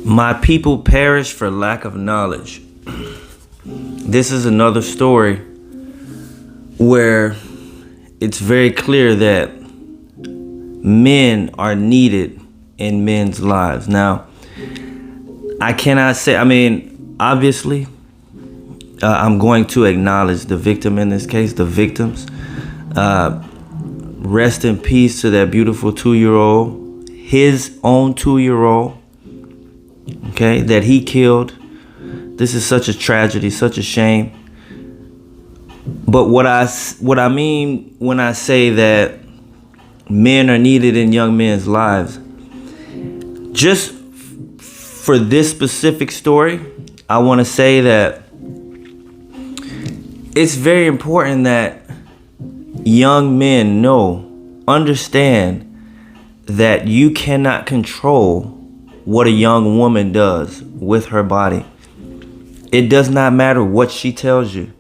My people perish for lack of knowledge. This is another story where it's very clear that men are needed in men's lives. Now, I cannot say, obviously, I'm going to acknowledge the victim in this case, the victims. Rest in peace to that beautiful 2-year-old, his own 2-year-old, okay, that he killed. This is such a tragedy, such a shame. But what I mean when I say that men are needed in young men's lives, just for this specific story, I want to say that it's very important that young men understand that you cannot control what a young woman does with her body. It does not matter what she tells you.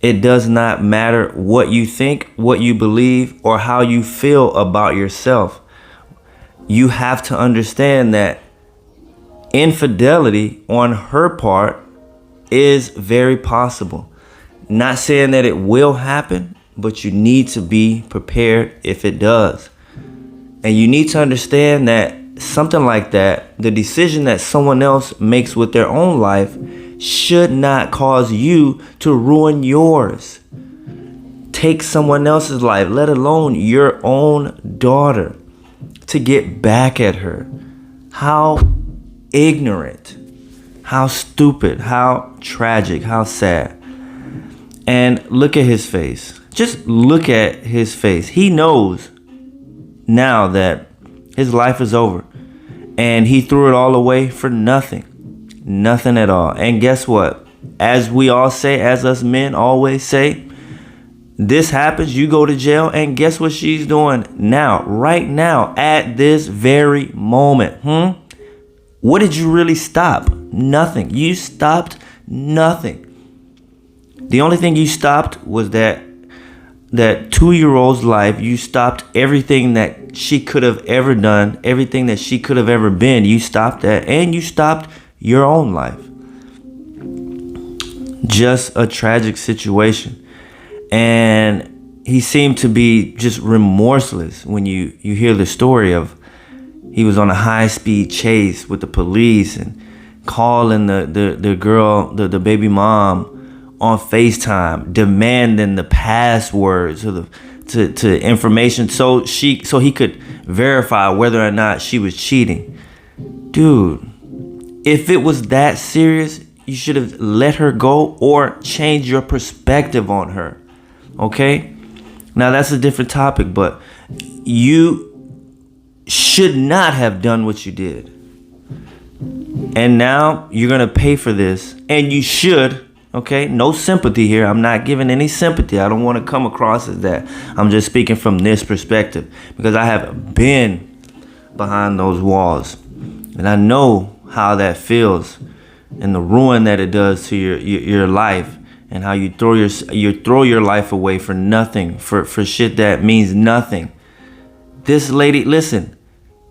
It does not matter what you think, what you believe, or how you feel about yourself. You have to understand that infidelity on her part is very possible. Not saying that it will happen, but you need to be prepared if it does. And you need to understand that something like that, the decision that someone else makes with their own life, should not cause you to ruin yours. Take someone else's life, let alone your own daughter, to get back at her. How ignorant, how stupid, how tragic, how sad. And look at his face. Just look at his face. He knows now that his life is over. And he threw it all away for nothing. Nothing at all. And guess what? As we all say, as us men always say, this happens, you go to jail, and guess what she's doing now, right now, at this very moment? What did you really stop? Nothing. You stopped nothing. The only thing you stopped was that 2-year-old's life. You stopped everything that she could have ever done, everything that she could have ever been. You stopped that, and you stopped your own life. Just a tragic situation. And he seemed to be just remorseless when you hear the story of he was on a high-speed chase with the police and calling the girl, the baby mom, on FaceTime, demanding the passwords to information so he could verify whether or not she was cheating. Dude, if it was that serious, you should have let her go or changed your perspective on her. Okay? Now that's a different topic, but you should not have done what you did. And now you're going to pay for this, and you should. Okay, no sympathy here. I'm not giving any sympathy. I don't want to come across as that. I'm just speaking from this perspective because I have been behind those walls, and I know how that feels and the ruin that it does to your life, and how you throw your life away for nothing, for shit that means nothing. This lady, listen,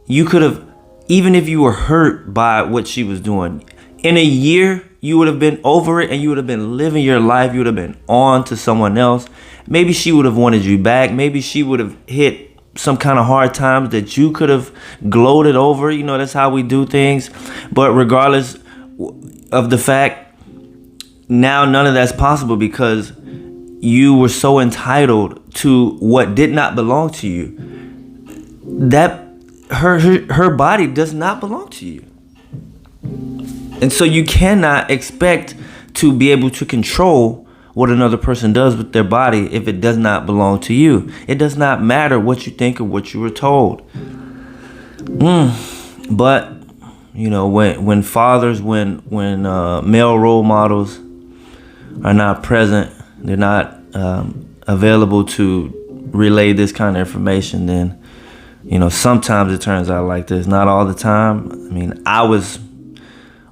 you could have, even if you were hurt by what she was doing, in a year, you would have been over it and you would have been living your life. You would have been on to someone else. Maybe she would have wanted you back. Maybe she would have hit some kind of hard times that you could have gloated over. You know, that's how we do things. But regardless of the fact, now none of that's possible because you were so entitled to what did not belong to you. That her body does not belong to you. And so you cannot expect to be able to control what another person does with their body if it does not belong to you. It does not matter what you think or what you were told. But, you know, when fathers, when male role models are not present, they're not available to relay this kind of information, then, you know, sometimes it turns out like this. Not all the time. I mean, I was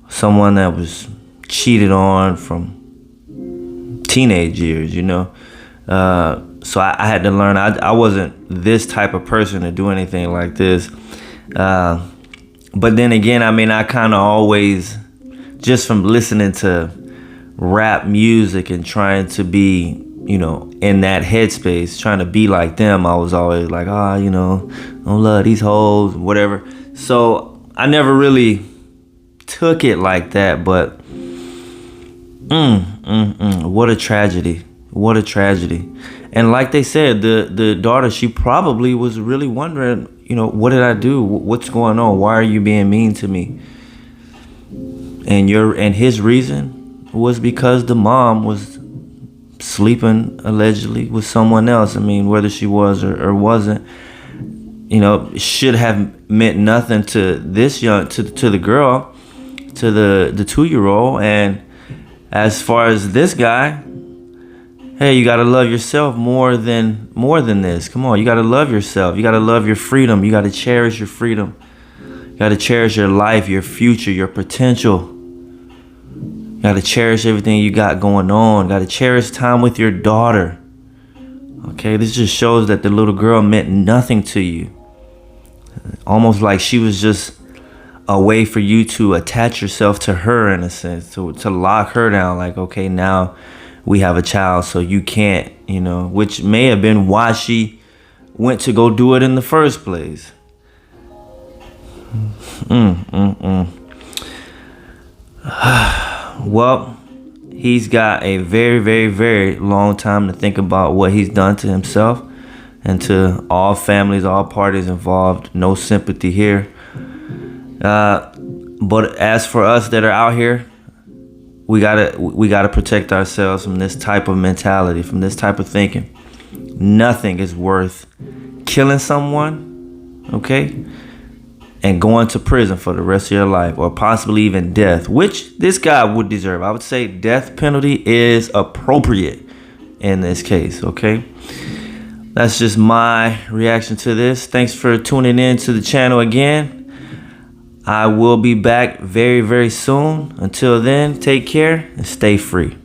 someone that was cheated on from teenage years, you know. So I had to learn. I wasn't this type of person to do anything like this. But then again, I mean, I kind of always, just from listening to rap music and trying to be, in that headspace, trying to be like them, I was always like, don't love these hoes, whatever. So I never really took it like that, but what a tragedy. What a tragedy. And like they said, the daughter, she probably was really wondering, what did I do? What's going on? Why are you being mean to me? And his reason was because the mom was sleeping allegedly with someone else. I mean, whether she was or wasn't, should have meant nothing to this to the girl, to the 2-year-old. And as far as this guy, hey, you gotta love yourself more than this. Come on, you gotta love yourself. You gotta love your freedom. You gotta cherish your freedom. You gotta cherish your life, your future, your potential. You gotta cherish everything you got going on. You gotta cherish time with your daughter. Okay, this just shows that the little girl meant nothing to you. Almost like she was just a way for you to attach yourself to her, in a sense, to lock her down. Like, okay, now we have a child, so you can't, which may have been why she went to go do it in the first place. Well, he's got a very, very, very long time to think about what he's done to himself, and to all families, all parties involved. No sympathy here. But as for us that are out here, we gotta protect ourselves from this type of mentality, from this type of thinking. Nothing is worth killing someone, okay, and going to prison for the rest of your life, or possibly even death, which this guy would deserve. I would say death penalty is appropriate in this case, okay? That's just my reaction to this. Thanks for tuning in to the channel again. I will be back very, very soon. Until then, take care and stay free.